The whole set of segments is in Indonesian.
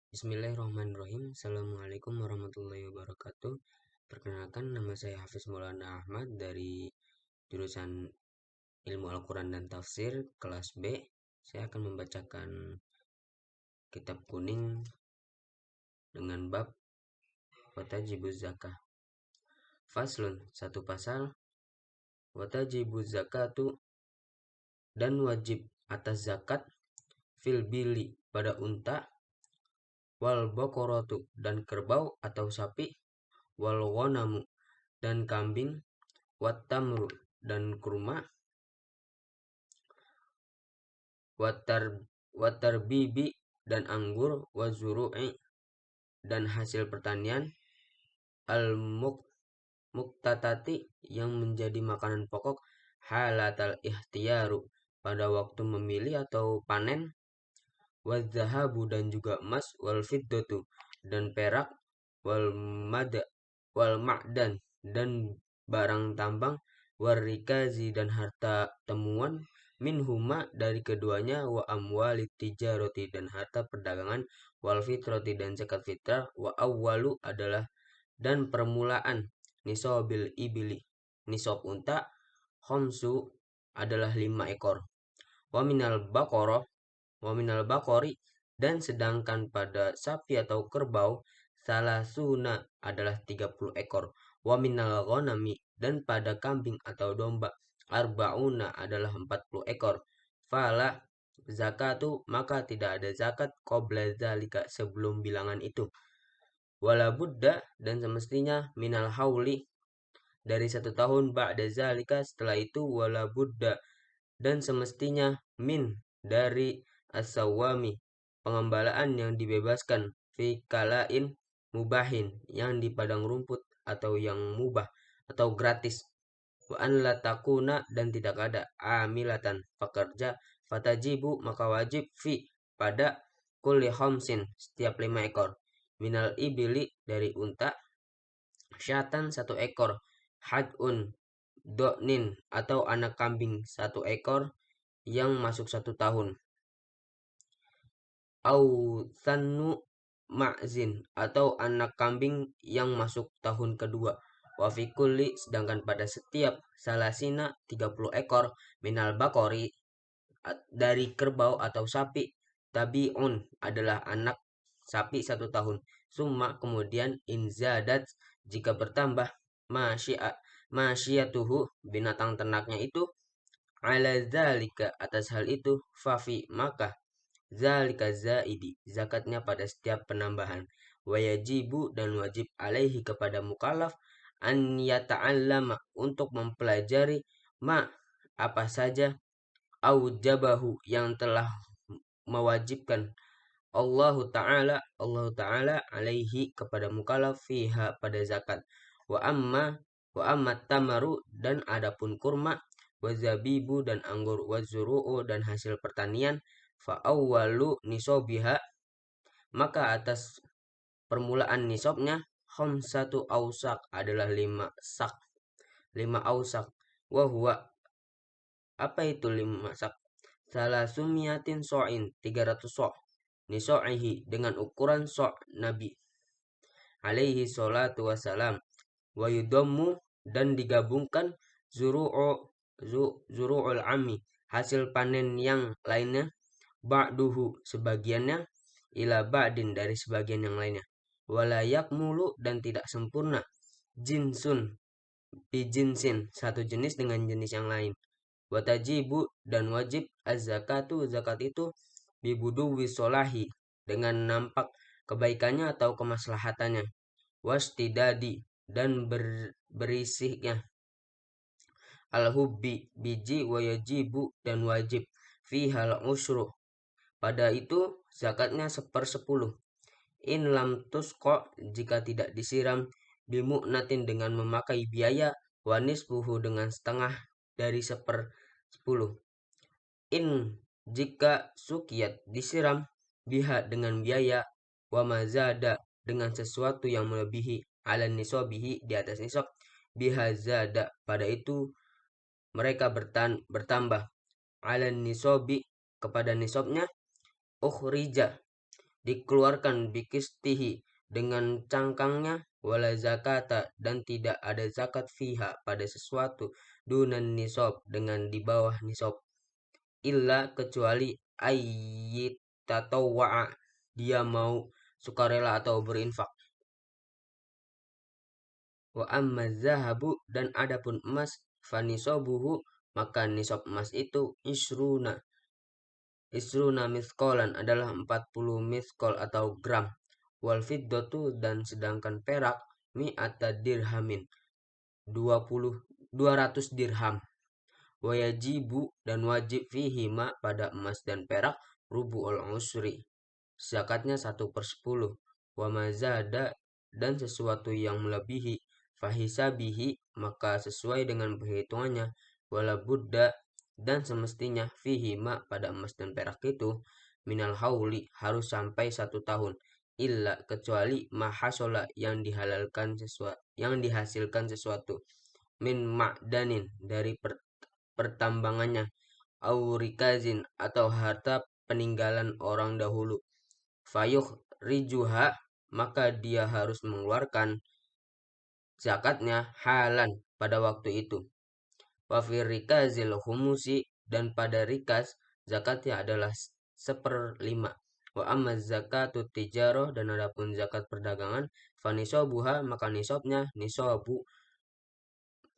Bismillahirrahmanirrahim. Assalamualaikum warahmatullahi wabarakatuh. Perkenalkan, nama saya Hafiz Maulana Ahmad dari jurusan Ilmu Al-Quran dan Tafsir kelas B. Saya akan membacakan kitab kuning dengan bab Watajibuz Zakah. Faslun, satu pasal. Watajibuz Zakatu, dan wajib atas zakat, fil bili, pada unta, wal baqaratu, dan kerbau atau sapi, wal ghanamu, dan kambing, wat tamru, dan kurma, watar bibi, dan anggur, wazuru'i, dan hasil pertanian, al muktatati, yang menjadi makanan pokok, halatal ikhtiyaru, pada waktu memilih atau panen, wazahabu, dan juga emas, wal fiddatu, dan perak, wal ma'dan, dan barang tambang, warrikazi, dan harta temuan, minhuma, dari keduanya, wa amwalit tijaroti, dan harta perdagangan, wal fitroti, dan zakat fitrah, wa awwalu, adalah dan permulaan, nisobil ibili, nisob unta, khomsu, adalah 5 ekor, wa minal bakori, dan sedangkan pada sapi atau kerbau, salasuna, adalah 30 ekor, wa minal ghanami, dan pada kambing atau domba, arbauna, adalah 40 ekor, fala zakatu, maka tidak ada zakat, qabla zalika, sebelum bilangan itu, wala budda, dan semestinya, minal hauli, dari 1 tahun, ba'da zalika, setelah itu, wala budda, dan semestinya, min, dari as-sawami, pengembalaan yang dibebaskan, fi kalain mubahin, yang di padang rumput, atau yang mubah, atau gratis, wa an la takuna, dan tidak ada, amilatan, pekerja, fatajibu, maka wajib, fi, pada kulli khamsin, setiap 5 ekor, minal ibili, dari unta, syatan, 1 ekor, hadun do'nin, atau anak kambing 1 ekor, yang masuk 1 tahun, au sannu ma'zin, atau anak kambing yang masuk tahun kedua, wa fi kulli, sedangkan pada setiap salasina, 30 ekor, minal bakori, dari kerbau atau sapi, tabi'un, adalah anak sapi 1 tahun, summa, kemudian, inzadat, jika bertambah, masyiyatuhu, binatang ternaknya itu, ala zalika, atas hal itu, fafi, maka zalika zaidi, zakatnya pada setiap penambahan, wayajibu, dan wajib alaihi, kepada mukallaf, an yata'allama, untuk mempelajari, ma, apa saja, aujabahu, yang telah mewajibkan, Allah Ta'ala alaihi, kepada mukallaf, fiha, pada zakat, wa amma tamaru, dan adapun kurma, wazabibu, dan anggur, wazuru'u, dan hasil pertanian, fa awwalu nisobiha, maka atas permulaan nisobnya, khamsatu ausak, adalah 5 sak, 5 ausak, wa huwa, apa itu 5 sak, salah sumiatin so'in, 300 so', niso'ihi, dengan ukuran so' Nabi alaihi salatu wassalam, wa yudammu, dan digabungkan, zuru'ul ami, hasil panen yang lainnya, ba'duhu, sebagiannya, ila ba'din, dari sebagian yang lainnya, wala yakmulu, dan tidak sempurna, jinsun bijinsin, satu jenis dengan jenis yang lain, watajibu, dan wajib, az-zakatu, zakat itu, bibuduwi solahi, dengan nampak kebaikannya atau kemaslahatannya, wastidadi, dan berisihnya, al-hubbi, biji, wayajibu, dan wajib, fihal usru, pada itu zakatnya 1/10, in lam tusqa, jika tidak disiram, bimu'natin, dengan memakai biaya, wanisbuhu, dengan setengah dari 1/10, in, jika sukiyat, disiram, biha, dengan biaya, wa mazada, dengan sesuatu yang melebihi, ala nisobihi, di atas nisab, biha zada, pada itu mereka bertambah, ala nisobi, kepada nisobnya, ukhrija, dikeluarkan bikistihi dengan cangkangnya, wala zakata dan tidak ada zakat fiha pada sesuatu dunan nisab dengan di bawah nisab, illa kecuali ayyit tatawwa'a dia mau sukarela atau berinfak. Wa amma zahabu dan adapun emas fanisabuhu maka nisab emas itu isruna miskolan adalah 40 miskol atau gram. Wal fiddatu dan sedangkan perak mi'ata dirhamin 200 dirham. Wayajibu dan wajib fihima pada emas dan perak rubu'ul usri zakatnya 1/10. Wa mazada dan sesuatu yang melebihi fahisabihi maka sesuai dengan perhitungannya, wala budda dan semestinya fihima pada emas dan perak itu minal hauli harus sampai 1 tahun, illa kecuali mahasola yang dihasilkan sesuatu min ma'danin dari pertambangannya, aurikazin atau harta peninggalan orang dahulu, fayuh rijuha maka dia harus mengeluarkan zakatnya halan pada waktu itu. Wafir rikazil humusi dan pada rikas zakatnya adalah 1/5. Wa amma zakatu tijaroh dan adapun zakat perdagangan fanisobuha maka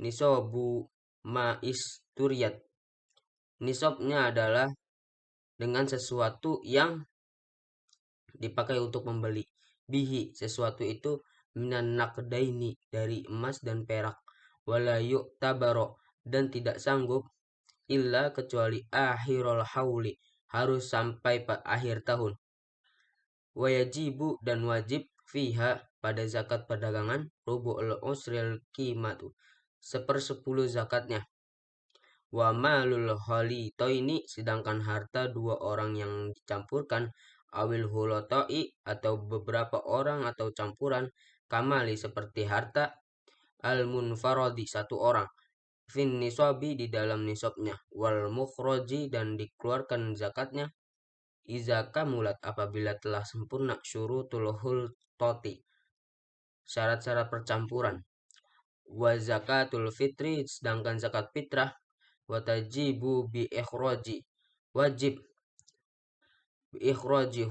nisobu ma'is turiyat. Nisabnya adalah dengan sesuatu yang dipakai untuk membeli. Bihi sesuatu itu minan nakdaini dari emas dan perak. Wala yu'tabaro dan tidak sanggup illa kecuali akhirul hauli harus sampai akhir tahun. Wayajibu dan wajib fiha pada zakat perdagangan rubu'ul usril qimatu 1/10 zakatnya. Wa malul ini sedangkan harta dua orang yang dicampurkan awil hulotoi atau beberapa orang atau campuran kamali seperti harta al munfarodi satu orang fin nisobi di dalam nisabnya wal mukhroji dan dikeluarkan zakatnya iza kamulat apabila telah sempurna syurutul hultoti syarat-syarat percampuran. Wa zakatul fitri sedangkan zakat fitrah watajibu bi ikhraji wajib bi ikhraji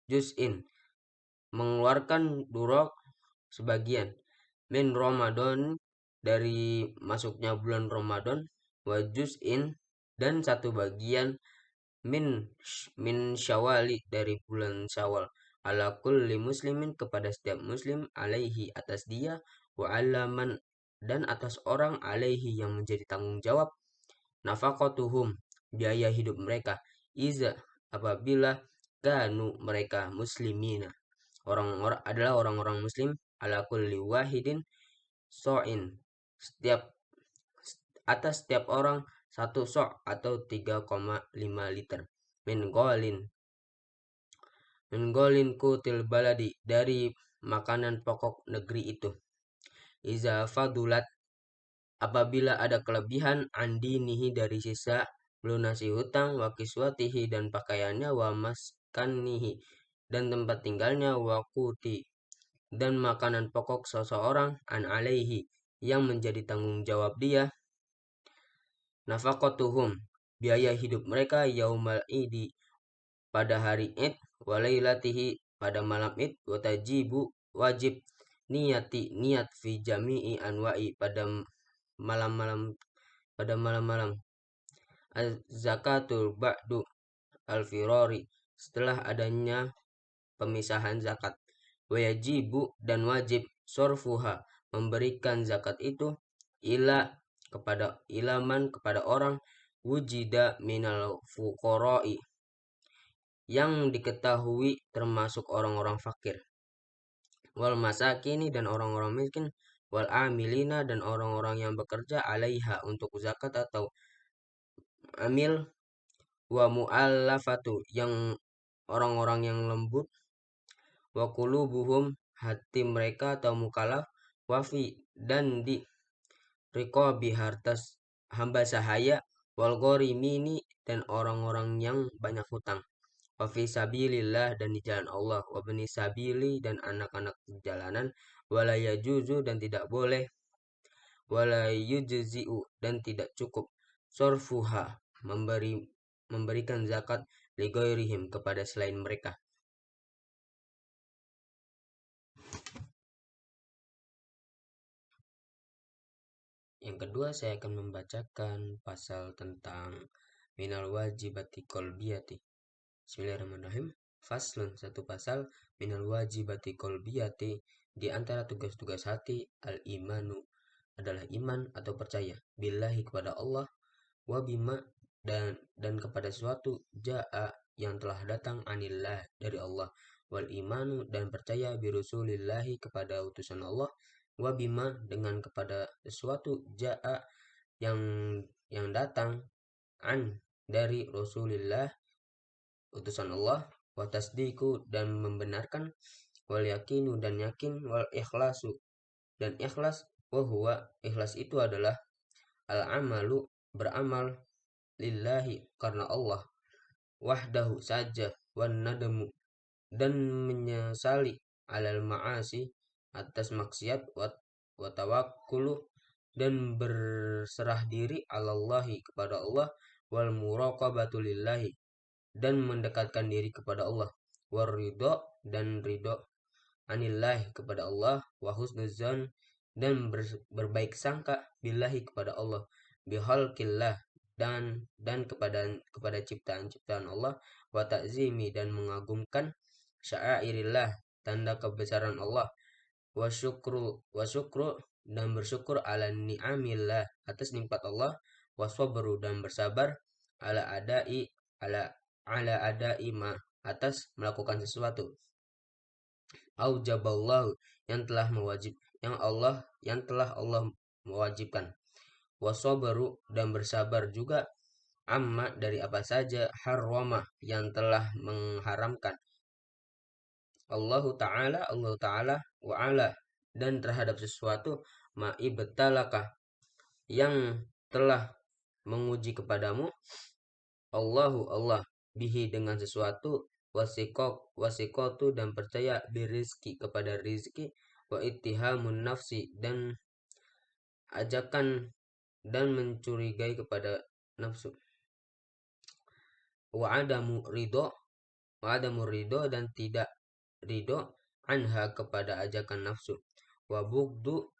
juz'in mengeluarkan durok sebagian min Ramadan dari masuknya bulan Ramadan wa juz'in dan satu bagian min min syawali dari bulan Syawal ala kulli muslimin kepada setiap muslim alaihi atas dia wa alaman dan atas orang alaihi yang menjadi tanggung jawab nafaqatuhum biaya hidup mereka iza apabila kanu mereka muslimina orang-orang adalah orang-orang muslim ala kulli wahidin so'in setiap atas setiap orang 1 sok atau 3,5 liter min golin kutil baladi dari makanan pokok negeri itu iza fadulat apabila ada kelebihan andinihi dari sisa melunasi hutang wa kiswatihi dan pakaiannya wa maskanihi dan tempat tinggalnya wa kuti dan makanan pokok seseorang an alaihi yang menjadi tanggung jawab dia nafaqatuhum biaya hidup mereka yaumal idi pada hari id walailatihi pada malam id watajibu wajib niat fi jami'i anwa'i malam-malam zakatul ba'du al-firari setelah adanya pemisahan zakat wajibu dan wajib sorfuha memberikan zakat itu ilaman kepada orang wujida minal fuqara'i yang diketahui termasuk orang-orang fakir wal masakini dan orang-orang miskin wal amilina dan orang-orang yang bekerja alaiha untuk zakat atau amil wa mu'allafatu yang orang-orang yang lembut wa qulubuhum hati mereka atau mukalaf wafi dan di riqabi hartas hamba sahaya wal gharimini dan orang-orang yang banyak hutang wa fi sabilillah dan di jalan Allah, wa bani sabili dan anak-anak jalanan, wala yajuzu dan tidak boleh, wala yujzi'u dan tidak cukup, sorfuha memberikan zakat ligoirihim kepada selain mereka. Yang kedua, saya akan membacakan pasal tentang minal wajibati kolbiyati. Bismillahirrahmanirrahim. Faslun, satu pasal minal wajibati kolbiyati, di antara tugas-tugas hati, al-imanu adalah iman atau percaya billahi kepada Allah, wabima dan kepada suatu ja'a yang telah datang anillah dari Allah, wal imanu dan percaya birusulillahi kepada utusan Allah, wabima dengan kepada sesuatu ja'a yang datang an dari Rasulillah utusan Allah, wa tasdiku dan membenarkan, wal yakinu dan yakin, wal ikhlasu dan ikhlas, wa huwa ikhlas itu adalah al amalu beramal lillahi karena Allah, wahdahu saja, wan nadamu dan menyesali alal ma'asi atas maksiat, wa tawakkulu dan berserah diri alallahi kepada Allah, wal muraqabatu lillahi dan mendekatkan diri kepada Allah, war ridho dan ridho anillahi kepada Allah, wa husnuzan dan berbaik sangka billahi kepada Allah, bihalqillah dan kepada ciptaan-ciptaan Allah, wa ta'zimi dan mengagumkan sya'airillah tanda kebesaran Allah, wa syukru dan bersyukur ala ni'amillah atas nikmat Allah, wa sabru dan bersabar ala adai ala ala adai ma atas melakukan sesuatu, aujaballahu yang telah Allah mewajibkan, wasabaru dan bersabar juga amma dari apa saja harrama yang telah mengharamkan, Allah Ta'ala wa ala dan terhadap sesuatu ma'ibtalaka yang telah menguji kepadamu, Allah bihi dengan sesuatu, wasikotu dan percaya birizki kepada rizki, wa ittihamun nafsi dan ajakan dan mencurigai kepada nafsu, wa adamu ridho dan tidak ridho anha kepada ajakan nafsu, wa bugdu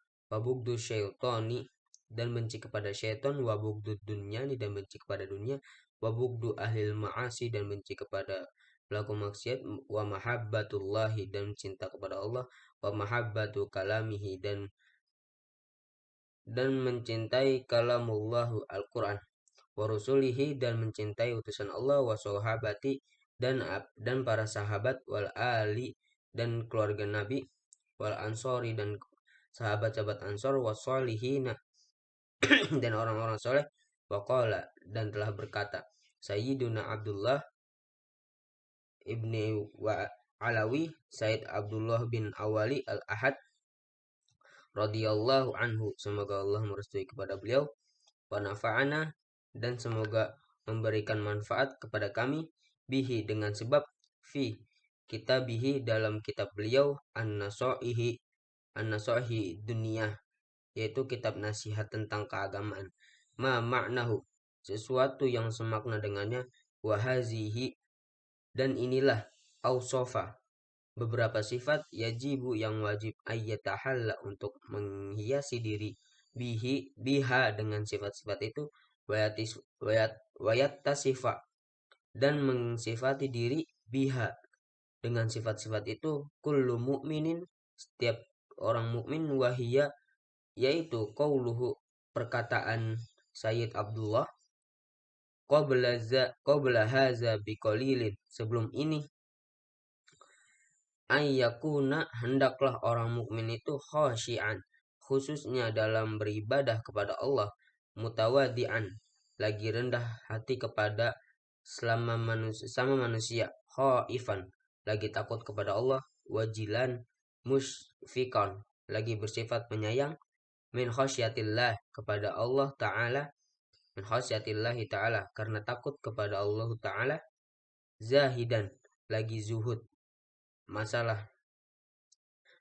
syaitani dan benci kepada syaitan, wa bugdu dunyani dan benci kepada dunia, wa bugdu ahlil ma'asi dan benci kepada pelaku maksiat, wa mahabbatullahi dan cinta kepada Allah, wa mahabbatu kalamihi dan mencintai kalamullahu Al-Quran, wa rusulihi dan mencintai utusan Allah, wa sahabati dan para sahabat, wal ali dan keluarga Nabi, wal ansori dan sahabat-sahabat ansor, wa solihina dan orang-orang soleh, wa qala dan telah berkata Sayyiduna Abdullah ibni wa Alawi Said Abdullah bin Awali al-Ahad radhiyallahu anhu, semoga Allah merestui kepada beliau, wa nafa'ana dan semoga memberikan manfaat kepada kami, bihi dengan sebab, fi kitabihi dalam kitab beliau, an-nasohi dunia yaitu kitab nasihat tentang keagamaan, ma ma'nahu sesuatu yang semakna dengannya, wahazihi dan inilah, ausofa beberapa sifat, yajibu yang wajib, ayyatahalla untuk menghiasi diri, biha dengan sifat-sifat itu, wayattasifa dan mensifati diri, biha dengan sifat-sifat itu, kullu mu'minin setiap orang mukmin, wahiyya yaitu qauluhu perkataan Sayyid Abdullah, qabla haza biqalilin sebelum ini, ayyakuna hendaklah orang mukmin itu khasyian khususnya dalam beribadah kepada Allah, mutawadian lagi rendah hati kepada sama manusia, khaifan lagi takut kepada Allah, wajilan musfikan lagi bersifat penyayang, min khasyatillah kepada Allah Ta'ala, min khasyatillahi Ta'ala karena takut kepada Allah Ta'ala, zahidan, lagi zuhud masalah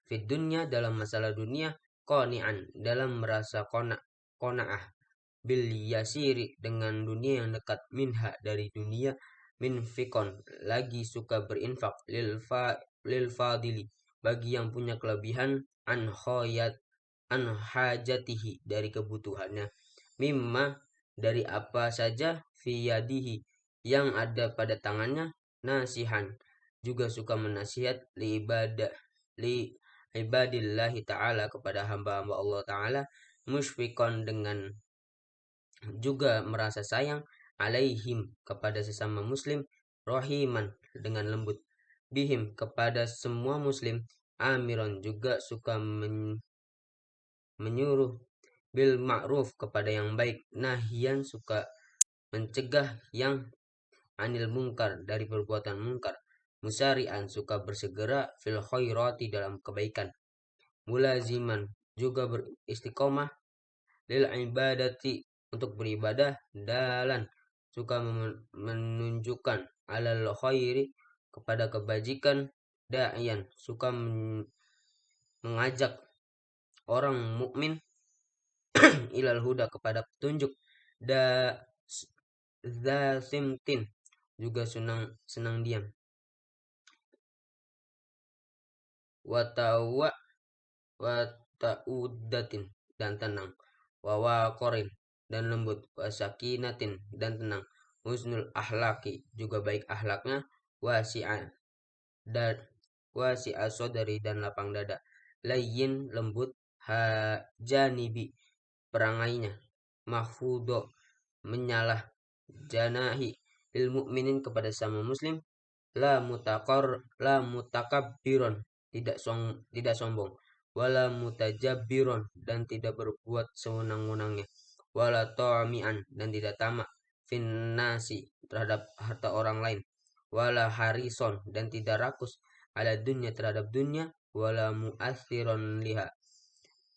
fid dunya, dalam masalah dunia, qani'an, dalam merasa qanaah bil yasiri, dengan dunia yang dekat, minha, dari dunia, minfikon, lagi suka berinfak, lil fadili, bagi yang punya kelebihan, an hajatihi, dari kebutuhannya, mimma, dari apa saja, fiyadihi, yang ada pada tangannya, nasihan, juga suka menasihat, li ibadillahi ta'ala, kepada hamba-hamba Allah ta'ala, musyfikon, dengan juga merasa sayang, alaihim, kepada sesama muslim, rohiman, dengan lembut, bihim, kepada semua muslim, amiron, juga suka menyuruh, bil ma'ruf, kepada yang baik, nahian, suka mencegah yang anil mungkar, dari perbuatan mungkar, musari'an, suka bersegera, fil khairati, dalam kebaikan, mulaziman, juga beristiqomah, lil ibadati, untuk beribadah, dalan, suka menunjukkan, alal khairi, kepada kebajikan, da'ian, suka mengajak orang mukmin, ilal huda, kepada petunjuk, da simtin, juga senang diam, watawa wataudatin, dan tenang, wawakorin, dan lembut, wasakinatin, dan tenang, husnul ahlaki, juga baik ahlaknya, wasi'an, dan wasi'a sodari, dan lapang dada, layyin, lembut, janibi, perangainya, mahfudo, menyalah, janahi, lil mukminin, kepada sama muslim, la mutakabbiron, tidak sombong, wala mutajabbiron, dan tidak berbuat sewenang-wenangnya, wala ta'mian, dan tidak tamak, finnasi, terhadap harta orang lain, wala harison, dan tidak rakus, ala dunya, terhadap dunia, wala mu'athiron liha,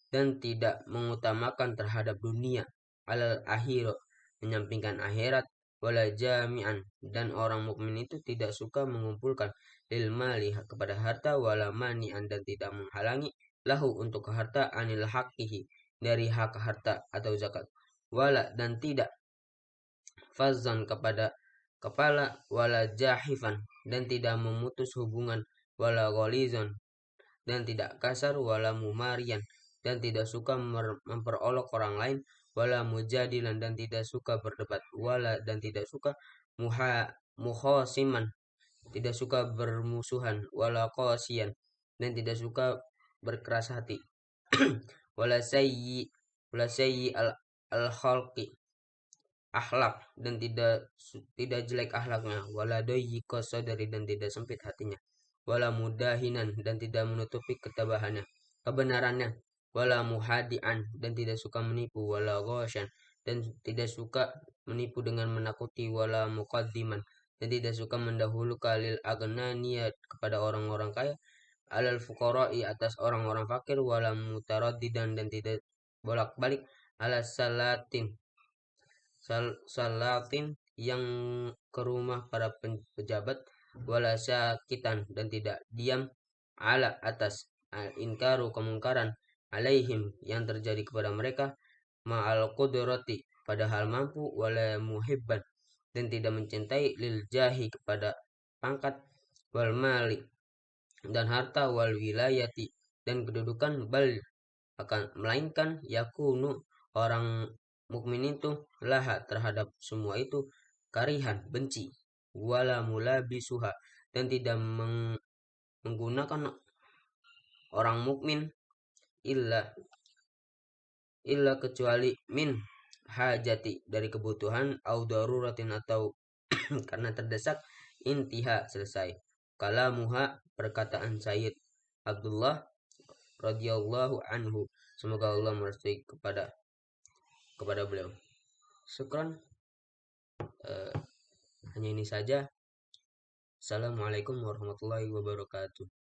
dan tidak mengutamakan terhadap dunia, alal akhirah, menyampingkan akhirat, wala jami'an, dan orang mukmin itu tidak suka mengumpulkan, lil mali, kepada harta, wala mani'an, dan tidak menghalangi, lahu, untuk harta, anil haqqihi, dari hak harta atau zakat, wala, dan tidak fazan, kepada kepala, wala jahifan, dan tidak memutus hubungan, wala gholizon, dan tidak kasar, wala mumarian, dan tidak suka memperolok orang lain, wala mujadilan, dan tidak suka berdebat, wala, dan tidak suka muhosiman, tidak suka bermusuhan, wala qasian, dan tidak suka berkeras hati, wala sayyi al khalqi, akhlak, dan tidak jelek akhlaknya, wala doyyiqo sadari, dan tidak sempit hatinya, wala mudahinan, dan tidak menutupi kebenarannya, wala muhadian, dan tidak suka menipu, wala ghasyan, dan tidak suka menipu dengan menakuti, wala muqaddiman, dan tidak suka mendahulu kalil agnaniyat, kepada orang-orang kaya, alal fuqara'i, atas orang-orang fakir, wala mutaraddidan, dan tidak bolak-balik, ala salatin, yang ke rumah para pejabat, wala syakitan, dan tidak diam, ala, atas, inkaru, kemungkaran, alaihim, yang terjadi kepada mereka, ma'al qudrati, padahal mampu, wala muhibban, dan tidak mencintai, lil jahi, kepada pangkat, wal mali, dan harta, wal wilayati, dan kedudukan, bal, melainkan, yakunu, orang mukmin itu, laha, terhadap semua itu, karihan, benci, wala mulabisuha, dan tidak menggunakan orang mukmin, illa kecuali, min hajati, dari kebutuhan, au daruratin, atau karena terdesak, intiha, selesai, kalamuha, perkataan Sayyid Abdullah radhiyallahu anhu, semoga Allah merestui kepada beliau. Syukran, hanya ini saja. Assalamualaikum warahmatullahi wabarakatuh.